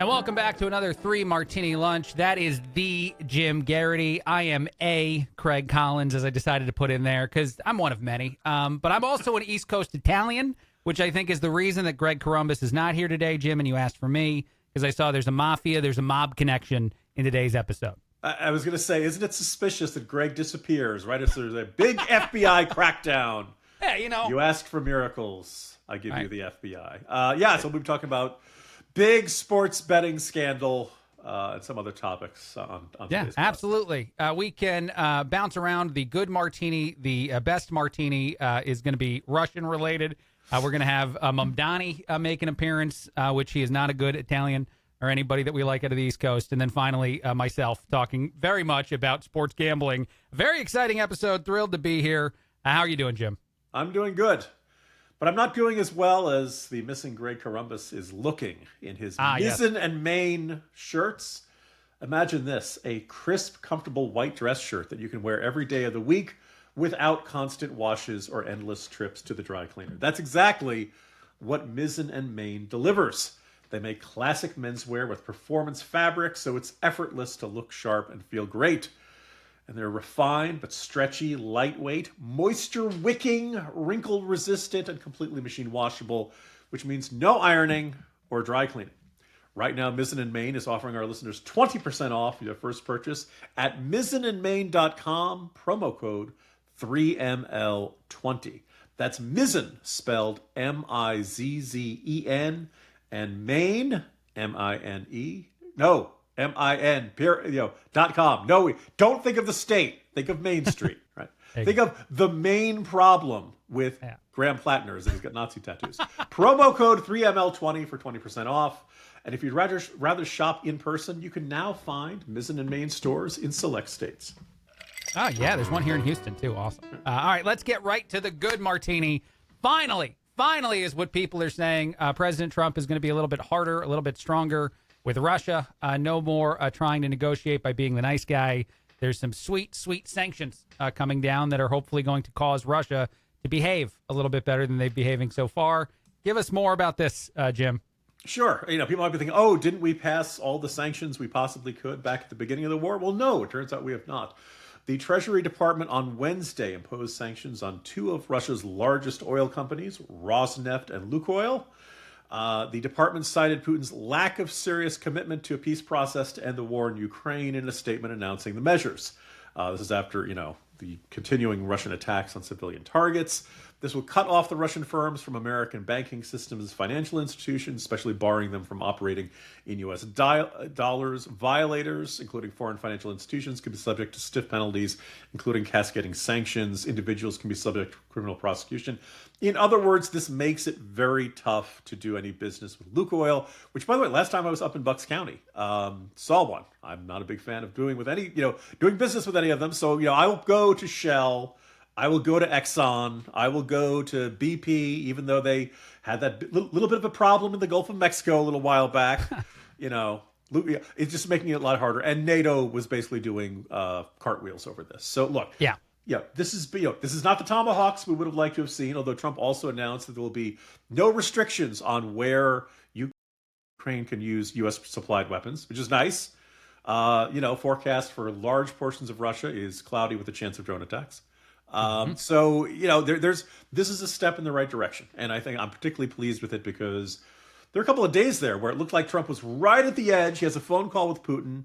And welcome back to another 3 Martini Lunch. That is the Jim Garrity. I am a Craig Collins, as I decided to put in there, because I'm one of many. But I'm also an East Coast Italian, which I think is the reason that Greg Corombos is not here today, Jim, and you asked for me, because I saw there's a mafia, there's a mob connection in today's episode. I was going to say, isn't it suspicious that Greg disappears right as there's a big FBI crackdown? Yeah, you know. You asked for miracles. I give you the FBI. So we'll be talking about big sports betting scandal and some other topics on today's podcast. Absolutely. We can bounce around. The good martini, the best martini is going to be Russian related. We're going to have Mamdani make an appearance, which he is not a good Italian or anybody that we like out of the East Coast. And then finally, myself talking very much about sports gambling. Very exciting episode. Thrilled to be here. How are you doing, Jim? I'm doing good. But I'm not doing as well as the missing Greg Corombos is looking in his mizzen and main shirts. Imagine this, a crisp, comfortable white dress shirt that you can wear every day of the week without constant washes or endless trips to the dry cleaner. That's exactly what Mizzen and Main delivers. They make classic menswear with performance fabric, so it's effortless to look sharp and feel great. And they're refined but stretchy, lightweight, moisture-wicking, wrinkle-resistant, and completely machine-washable, which means no ironing or dry cleaning. Right now, Mizzen and Main is offering our listeners 20% off your first purchase at mizzenandmain.com, promo code 3ML20. That's Mizzen, spelled M-I-Z-Z-E-N, and Main, M-I-N-E. No, MIN.com. No, don't think of the state. Think of Main Street, right? Think of the main problem with Graham Plattner is that he's got Nazi tattoos. Promo code 3ML20 for 20% off. And if you'd rather shop in person, you can now find Mizzen and Main stores in select states. Oh, yeah, there's one here in Houston, too. Awesome. All right, let's get right to the good martini. Finally is what people are saying. President Trump is going to be a little bit harder, a little bit stronger with Russia. No more trying to negotiate by being the nice guy. There's some sweet sanctions coming down that are hopefully going to cause Russia to behave a little bit better than they've behaving so far. Give us more about this, Jim. Sure. People might be thinking, oh, didn't we pass all the sanctions we possibly could back at the beginning of the war? Well, no, it turns out we have not. The Treasury Department on Wednesday imposed sanctions on two of Russia's largest oil companies, Rosneft and Lukoil. The department cited Putin's lack of serious commitment to a peace process to end the war in Ukraine in a statement announcing the measures. This is after, the continuing Russian attacks on civilian targets. This will cut off the Russian firms from American banking systems, financial institutions, especially barring them from operating in U.S. dollars. Violators, including foreign financial institutions, can be subject to stiff penalties, including cascading sanctions. Individuals can be subject to criminal prosecution. In other words, this makes it very tough to do any business with Lukoil, which, by the way, last time I was up in Bucks County, saw one. I'm not a big fan of doing business with any of them. So, I will go to Shell. I will go to Exxon. I will go to BP, even though they had that little bit of a problem in the Gulf of Mexico a little while back. It's just making it a lot harder. And NATO was basically doing cartwheels over this. So look, this is not the tomahawks we would have liked to have seen. Although Trump also announced that there will be no restrictions on where Ukraine can use U.S. supplied weapons, which is nice. Forecast for large portions of Russia is cloudy with a chance of drone attacks. So, this is a step in the right direction. And I think I'm particularly pleased with it because there are a couple of days there where it looked like Trump was right at the edge. He has a phone call with Putin,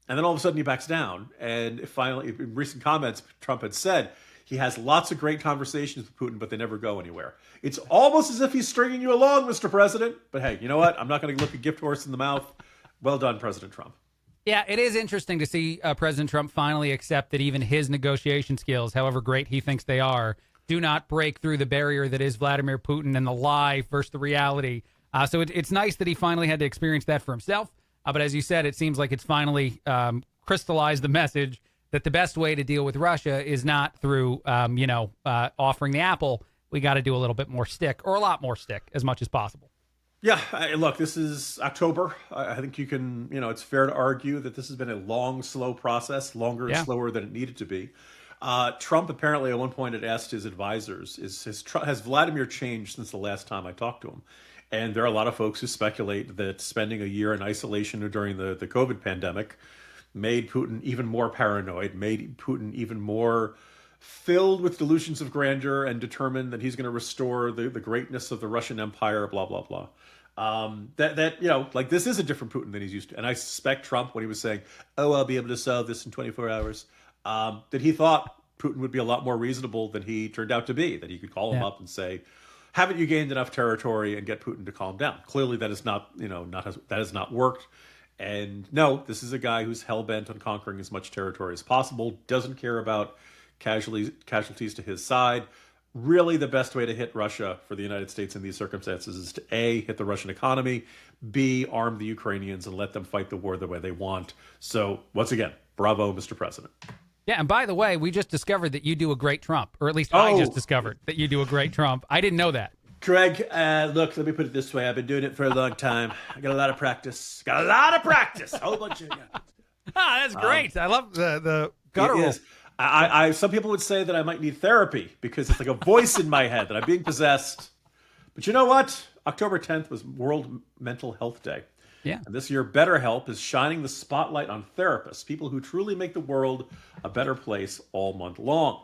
and then all of a sudden he backs down. And finally, in recent comments, Trump had said he has lots of great conversations with Putin, but they never go anywhere. It's almost as if he's stringing you along, Mr. President. But hey, you know what? I'm not going to look a gift horse in the mouth. Well done, President Trump. Yeah, it is interesting to see President Trump finally accept that even his negotiation skills, however great he thinks they are, do not break through the barrier that is Vladimir Putin and the lie versus the reality. So it's nice that he finally had to experience that for himself. But as you said, it seems like it's finally crystallized the message that the best way to deal with Russia is not through, offering the apple. We got to do a little bit more stick, or a lot more stick, as much as possible. Yeah, look, this is October. I think you can, it's fair to argue that this has been a long, slow process, longer and slower than it needed to be. Trump apparently at one point had asked his advisors, has Vladimir changed since the last time I talked to him? And there are a lot of folks who speculate that spending a year in isolation during the COVID pandemic made Putin even more paranoid, made Putin even more filled with delusions of grandeur and determined that he's going to restore the greatness of the Russian Empire, blah, blah, blah. This is a different Putin than he's used to. And I suspect Trump, when he was saying, oh, I'll be able to solve this in 24 hours, that he thought Putin would be a lot more reasonable than he turned out to be, that he could call him up and say, haven't you gained enough territory, and get Putin to calm down. Clearly that is not, that has not worked. And no, this is a guy who's hell-bent on conquering as much territory as possible, doesn't care about casualties to his side. Really, the best way to hit Russia for the United States in these circumstances is to A, hit the Russian economy, B, arm the Ukrainians and let them fight the war the way they want. So once again, bravo, Mr. President. Yeah, and by the way, we just discovered that you do a great Trump, or at least I just discovered that you do a great Trump. I didn't know that. Greg, look, let me put it this way. I've been doing it for a long time. I got a lot of practice. A whole bunch of that's great. I love the guttural. I some people would say that I might need therapy because it's like a voice in my head that I'm being possessed. But you know what? October 10th was World Mental Health Day. Yeah. And this year, BetterHelp is shining the spotlight on therapists, people who truly make the world a better place all month long.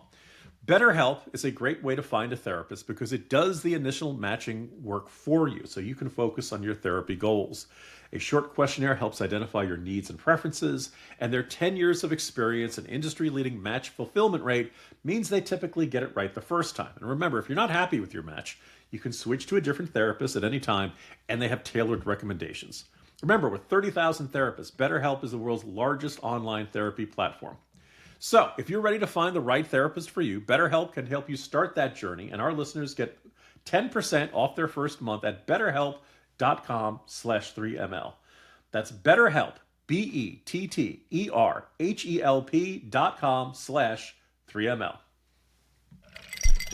BetterHelp is a great way to find a therapist because it does the initial matching work for you, so you can focus on your therapy goals. A short questionnaire helps identify your needs and preferences, and their 10 years of experience and industry-leading match fulfillment rate means they typically get it right the first time. And remember, if you're not happy with your match, you can switch to a different therapist at any time, and they have tailored recommendations. Remember, with 30,000 therapists, BetterHelp is the world's largest online therapy platform. So, if you're ready to find the right therapist for you, BetterHelp can help you start that journey, and our listeners get 10% off their first month at BetterHelp.com/3ML. That's BetterHelp, BetterHelp.com/3ML.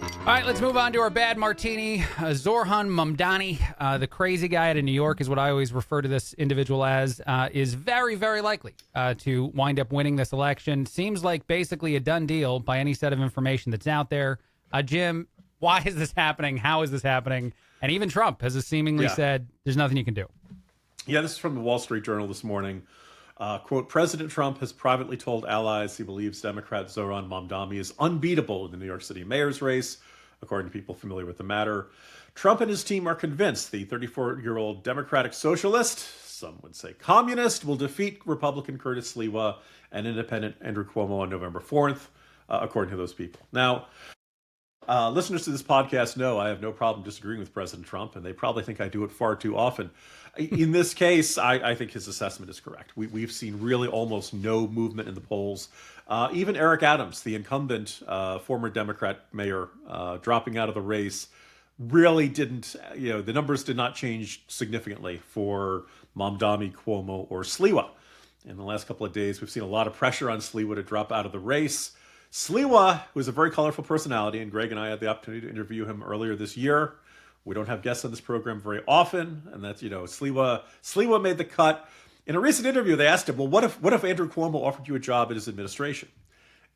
All right, let's move on to our bad martini. Zohran Mamdani, the crazy guy out of New York is what I always refer to this individual as, is very, very likely to wind up winning this election. Seems like basically a done deal by any set of information that's out there. Jim, why is this happening? How is this happening? And even Trump has seemingly said there's nothing you can do. Yeah, this is from the Wall Street Journal this morning. Quote, President Trump has privately told allies he believes Democrat Zohran Mamdani is unbeatable in the New York City mayor's race, according to people familiar with the matter. Trump and his team are convinced the 34-year-old Democratic socialist, some would say communist, will defeat Republican Curtis Sliwa and independent Andrew Cuomo on November 4th, according to those people. Now, listeners to this podcast know I have no problem disagreeing with President Trump, and they probably think I do it far too often. In this case, I think his assessment is correct. We've seen really almost no movement in the polls. Even Eric Adams, the incumbent former Democrat mayor, dropping out of the race, really didn't, the numbers did not change significantly for Mamdani, Cuomo, or Sliwa. In the last couple of days, we've seen a lot of pressure on Sliwa to drop out of the race. Sliwa, who is a very colorful personality, and Greg and I had the opportunity to interview him earlier this year. We don't have guests on this program very often, and that's, Sliwa made the cut. In a recent interview, they asked him, well, what if Andrew Cuomo offered you a job in his administration?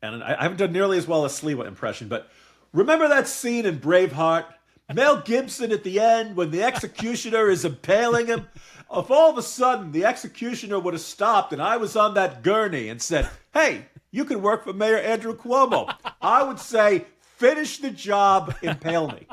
And I haven't done nearly as well as Sliwa impression, but remember that scene in Braveheart? Mel Gibson at the end when the executioner is impaling him? If all of a sudden the executioner would have stopped and I was on that gurney and said, hey, you can work for Mayor Andrew Cuomo, I would say, finish the job, impale me.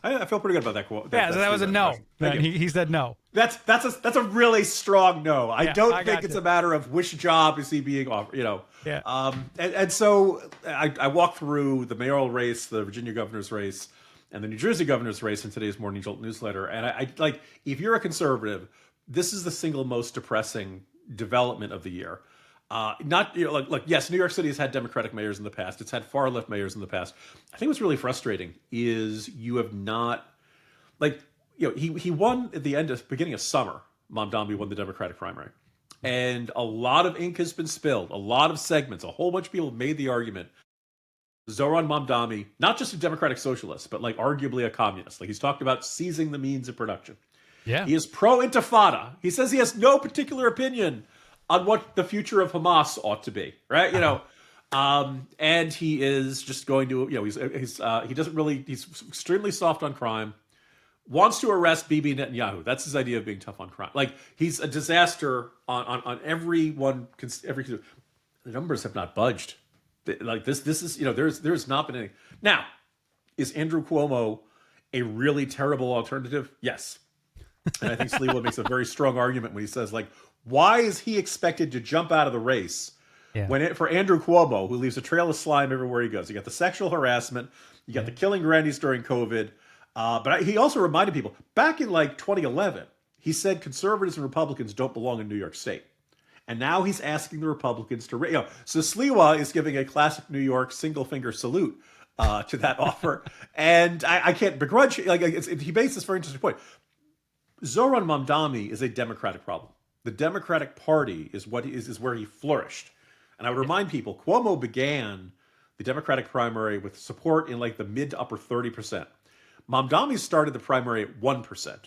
I feel pretty good about that quote. Yeah, so that was a no. He said no. That's a really strong no. I don't think it's a matter of which job is he being offered, Yeah. And so I walked through the mayoral race, the Virginia governor's race, and the New Jersey governor's race in today's Morning Jolt newsletter. And I like, if you're a conservative, this is the single most depressing development of the year. Yes, New York City has had Democratic mayors in the past. It's had far left mayors in the past. I think what's really frustrating is you have not, he won at the beginning of summer. Mamdani won the Democratic primary. And a lot of ink has been spilled. A lot of segments, a whole bunch of people made the argument. Zohran Mamdani, not just a Democratic socialist, but arguably a communist. He's talked about seizing the means of production. Yeah. He is pro-intifada. He says he has no particular opinion on what the future of Hamas ought to be, right? And he is just going to, he's extremely soft on crime, wants to arrest Bibi Netanyahu. That's his idea of being tough on crime. Like, he's a disaster on everyone. The numbers have not budged. Like this is, there's not been any. Now, is Andrew Cuomo a really terrible alternative? Yes. And I think Sliwa makes a very strong argument when he says, like, why is he expected to jump out of the race for Andrew Cuomo, who leaves a trail of slime everywhere he goes? You got the sexual harassment, you got the killing grannies during COVID. But he also reminded people, back in like 2011, he said conservatives and Republicans don't belong in New York State. And now he's asking the Republicans to, so Sliwa is giving a classic New York single finger salute to that offer. And I can't begrudge, he makes this very interesting point. Zohran Mamdani is a Democratic problem. The Democratic Party is where he flourished. And I would remind people, Cuomo began the Democratic primary with support in like the mid to upper 30%. Mamdani started the primary at 1%.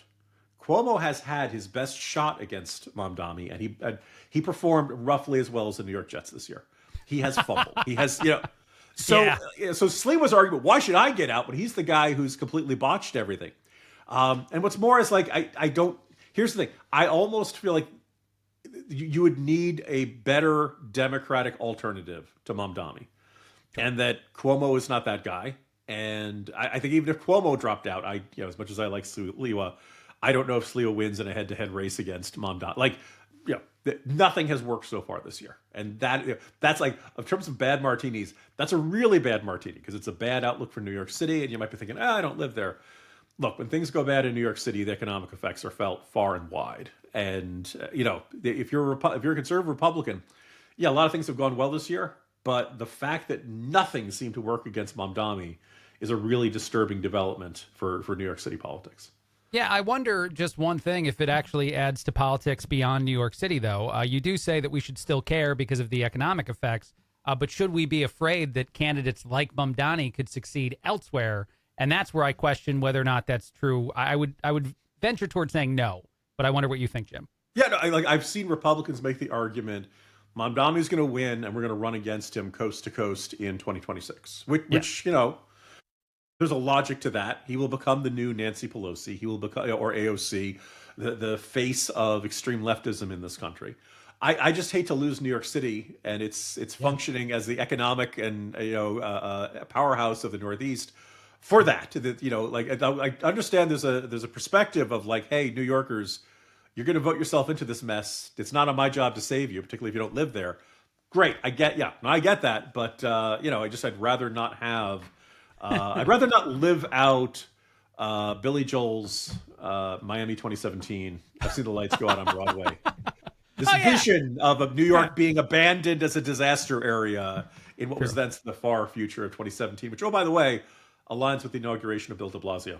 Cuomo has had his best shot against Mamdani, and he performed roughly as well as the New York Jets this year. He has fumbled. He has, So Sliwa's argument, why should I get out? But he's the guy who's completely botched everything. And what's more is like, I don't, here's the thing. I almost feel like you would need a better Democratic alternative to Mamdani. And that Cuomo is not that guy. And I think even if Cuomo dropped out, as much as I like Sliwa, I don't know if Sliwa wins in a head-to-head race against Mamdani. Like, nothing has worked so far this year. And that's like, in terms of bad martinis, that's a really bad martini because it's a bad outlook for New York City. And you might be thinking, I don't live there. Look, when things go bad in New York City, the economic effects are felt far and wide. And, if you're a conservative Republican, a lot of things have gone well this year. But the fact that nothing seemed to work against Mamdani is a really disturbing development for New York City politics. Yeah, I wonder just one thing, if it actually adds to politics beyond New York City, though. You do say that we should still care because of the economic effects, but should we be afraid that candidates like Mamdani could succeed elsewhere? And that's where I question whether or not that's true. I would venture towards saying no, but I wonder what you think, Jim. Yeah, no, I've seen Republicans make the argument, Mamdani's going to win, and we're going to run against him coast to coast in 2026, which there's a logic to that. He will become the new Nancy Pelosi. He will become, or AOC, the face of extreme leftism in this country. I just hate to lose New York City and its functioning as the economic and powerhouse of the Northeast for that. I understand there's a perspective of like, hey, New Yorkers, you're going to vote yourself into this mess. It's not on my job to save you, particularly if you don't live there. Great, I get that, but I'd rather not have. I'd rather not live out Billy Joel's Miami 2017. I've seen the lights go out on Broadway. This vision of New York being abandoned as a disaster area in what was then the far future of 2017, which, oh, by the way, aligns with the inauguration of Bill de Blasio.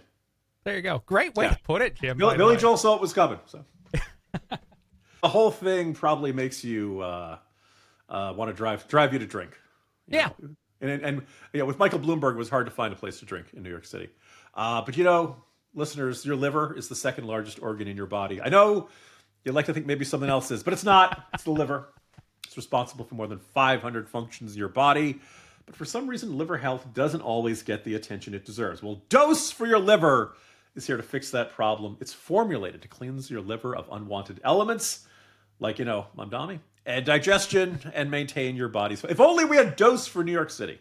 There you go. Great way to put it, Jim. Billy Joel saw it was coming. So the whole thing probably makes you want to drive you to drink. You know? And with Michael Bloomberg, it was hard to find a place to drink in New York City. But listeners, your liver is the second largest organ in your body. I know you'd like to think maybe something else is, but it's not. It's the liver. It's responsible for more than 500 functions in your body. But for some reason, liver health doesn't always get the attention it deserves. Well, Dose for Your Liver is here to fix that problem. It's formulated to cleanse your liver of unwanted elements, like, Mamdani, and digestion, and maintain your body's. If only we had Dose for New York City.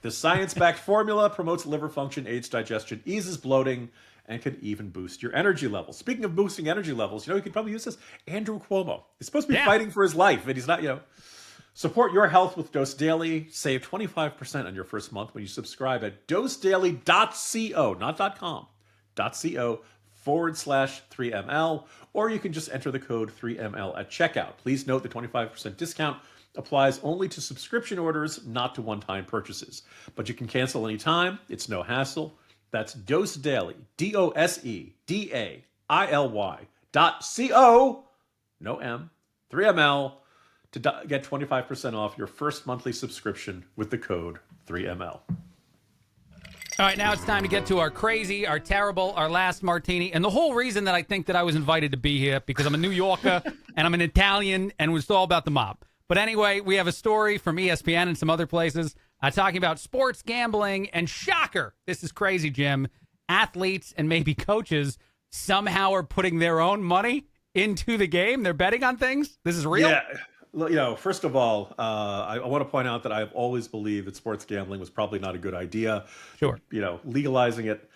The science-backed formula promotes liver function, aids digestion, eases bloating, and can even boost your energy levels. Speaking of boosting energy levels, you could probably use this. Andrew Cuomo is supposed to be fighting for his life, and he's not, Support your health with Dose Daily. Save 25% on your first month when you subscribe at dosedaily.co, not .com, .co/3ml, or you can just enter the code 3ml at checkout. Please note the 25% discount applies only to subscription orders, not to one-time purchases. But you can cancel anytime. It's no hassle. That's Dose Daily, DOSEDAILY.co, no M, 3ml, to get 25% off your first monthly subscription with the code 3ml. All right, now it's time to get to our crazy, our terrible, our last martini. And the whole reason that I think that I was invited to be here, because I'm a New Yorker and I'm an Italian, and it was all about the mob. But anyway, we have a story from ESPN and some other places talking about sports gambling, and shocker, this is crazy, Jim, athletes and maybe coaches somehow are putting their own money into the game. They're betting on things. This is real. Yeah. First of all, I want to point out that I've always believed that sports gambling was probably not a good idea. Sure. Legalizing it,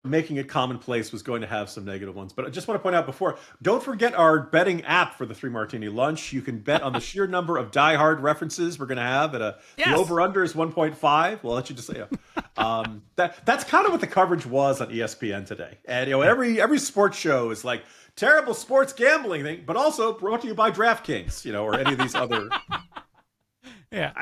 making it commonplace was going to have some negative ones. But I just want to point out don't forget our betting app for the 3 Martini lunch. You can bet on the sheer number of diehard references we're going to have the over-under is 1.5. We'll let you just say that's kind of what the coverage was on ESPN today. And every sports show is like terrible sports gambling thing, but also brought to you by DraftKings, or any of these other. Yeah.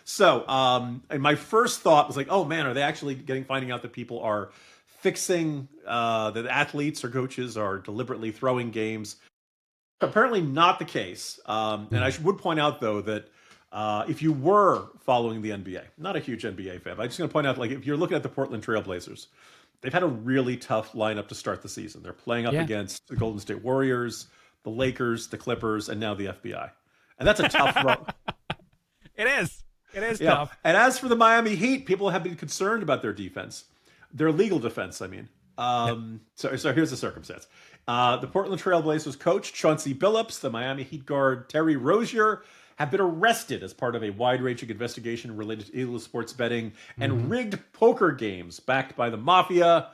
So and my first thought was like, oh man, are they actually finding out that people are fixing that athletes or coaches are deliberately throwing games? Apparently not the case. And I would point out, though, that if you were following the NBA, not a huge NBA fan, but I'm just going to point out, if you're looking at the Portland Trail Blazers, they've had a really tough lineup to start the season. They're playing up against the Golden State Warriors, the Lakers, the Clippers, and now the FBI. And that's a tough run. It is. It is tough. And as for the Miami Heat, people have been concerned about their defense. Their legal defense, I mean. So here's the circumstance. The Portland Trail Blazers coach, Chauncey Billups, the Miami Heat guard, Terry Rozier, have been arrested as part of a wide-ranging investigation related to illegal sports betting and rigged poker games backed by the mafia.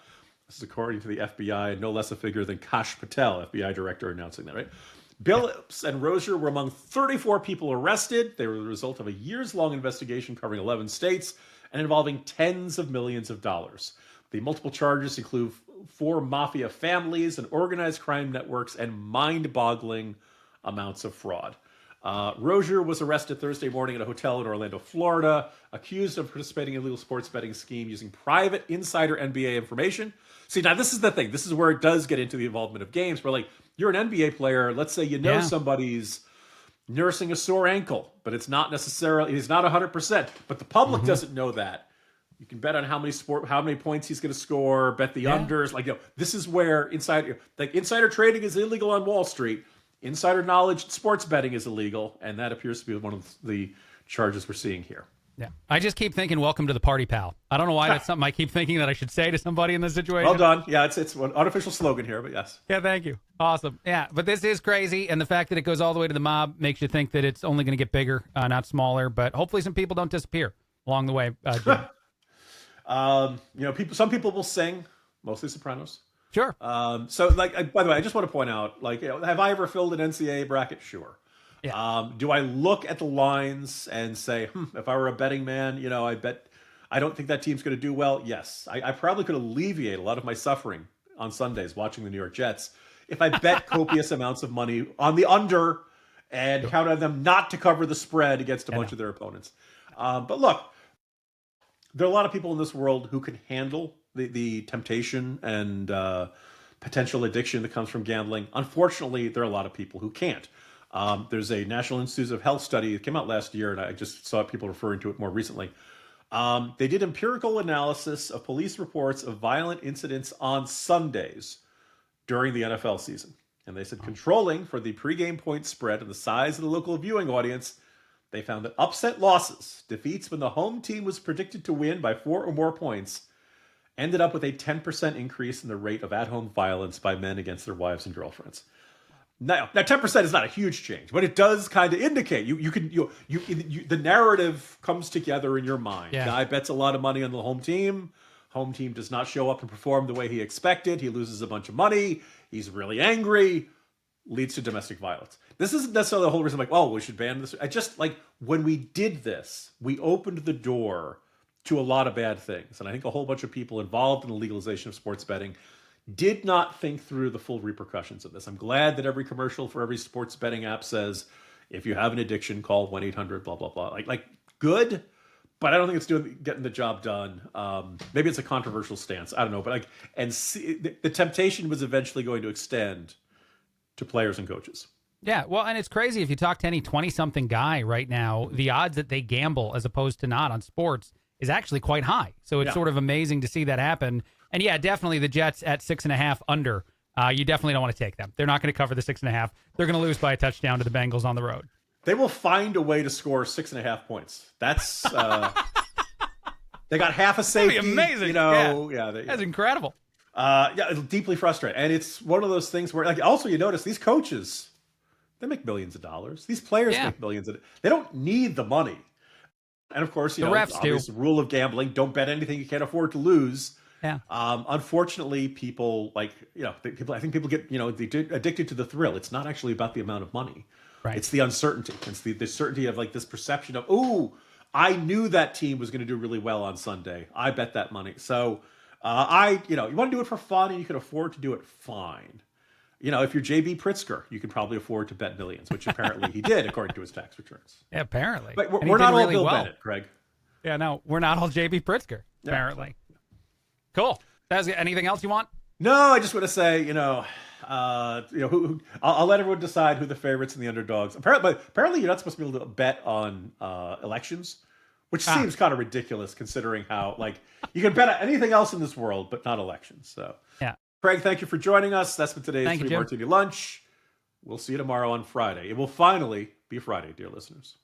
This is according to the FBI, and no less a figure than Kash Patel, FBI director, announcing that, right? Billups and Rozier were among 34 people arrested. They were the result of a years-long investigation covering 11 states and involving tens of millions of dollars. The multiple charges include 4 mafia families and organized crime networks and mind-boggling amounts of fraud. Rozier was arrested Thursday morning at a hotel in Orlando, Florida, accused of participating in a illegal sports betting scheme using private insider NBA information. See, now this is the thing. This is where it does get into the involvement of games, where you're an NBA player. Let's say somebody's nursing a sore ankle, but he's not 100%. But the public doesn't know that. You can bet on how many points he's going to score, bet the unders. This is where insider trading is illegal on Wall Street. Insider knowledge in sports betting is illegal, and that appears to be one of the charges we're seeing here. Yeah, I just keep thinking, "Welcome to the party, pal." I don't know why that's something I keep thinking that I should say to somebody in this situation. Well done. Yeah, it's an unofficial slogan here, but yes. Yeah, thank you. Awesome. Yeah, but this is crazy, and the fact that it goes all the way to the mob makes you think that it's only going to get bigger, not smaller. But hopefully, some people don't disappear along the way. Some people will sing, mostly sopranos. Sure. So, by the way, I just want to point out, have I ever filled an NCAA bracket? Sure. Yeah. Do I look at the lines and say, if I were a betting man, I don't think that team's going to do well? Yes. I probably could alleviate a lot of my suffering on Sundays watching the New York Jets if I bet copious amounts of money on the under and count on them not to cover the spread against a bunch of their opponents. But look, there are a lot of people in this world who can handle the temptation and potential addiction that comes from gambling. Unfortunately, there are a lot of people who can't. There's a National Institutes of Health study that came out last year, and I just saw people referring to it more recently. They did empirical analysis of police reports of violent incidents on Sundays during the NFL season. And they said controlling for the pregame point spread and the size of the local viewing audience, they found that upset losses, defeats when the home team was predicted to win by 4 or more points, ended up with a 10% increase in the rate of at-home violence by men against their wives and girlfriends. Now 10% is not a huge change, but it does kind of indicate the narrative comes together in your mind. Yeah. Guy bets a lot of money on the home team. Home team does not show up and perform the way he expected. He loses a bunch of money. He's really angry. Leads to domestic violence. This isn't necessarily the whole reason we should ban this. I just when we did this, we opened the door to a lot of bad things. And I think a whole bunch of people involved in the legalization of sports betting did not think through the full repercussions of this. I'm glad that every commercial for every sports betting app says, if you have an addiction, call 1-800, blah, blah, blah. Good, but I don't think it's getting the job done. Maybe it's a controversial stance. I don't know. But the temptation was eventually going to extend to players and coaches. Yeah, well, and it's crazy. If you talk to any 20-something guy right now, the odds that they gamble as opposed to not on sports is actually quite high. So it's sort of amazing to see that happen. And yeah, definitely the Jets at 6.5 under. You definitely don't want to take them. They're not going to cover the 6.5. They're going to lose by a touchdown to the Bengals on the road. They will find a way to score 6.5 points. That's They got half a That'd safety. be amazing. You know, yeah, That's incredible. yeah, it's deeply frustrating, and it's one of those things where, like, also you notice these coaches, they make millions of dollars. These players make millions of. They don't need the money, and of course, you know, refs obvious do. rule of gambling: don't bet anything you can't afford to lose. Yeah. Unfortunately, people I think people get, you know, addicted to the thrill. It's not actually about the amount of money. Right. It's the uncertainty. It's the certainty of, like, this perception of, ooh, I knew that team was going to do really well on Sunday. I bet that money. So you want to do it for fun and you can afford to do it, fine. You know, if you're JB Pritzker, you can probably afford to bet millions, which apparently he did according to his tax returns. Yeah, apparently. But And he we're did not all really Bill well. Bennett, Craig. Yeah, no, we're not all JB Pritzker, apparently. Cool. Anything else you want? No, I just want to say, I'll let everyone decide who the favorites and the underdogs. Apparently, you're not supposed to be able to bet on elections, which seems kind of ridiculous considering how, like, you can bet on anything else in this world, but not elections. So, yeah. Craig, thank you for joining us. That's been today's Thank you, Three Jim. Martini Lunch. We'll see you tomorrow on Friday. It will finally be Friday, dear listeners.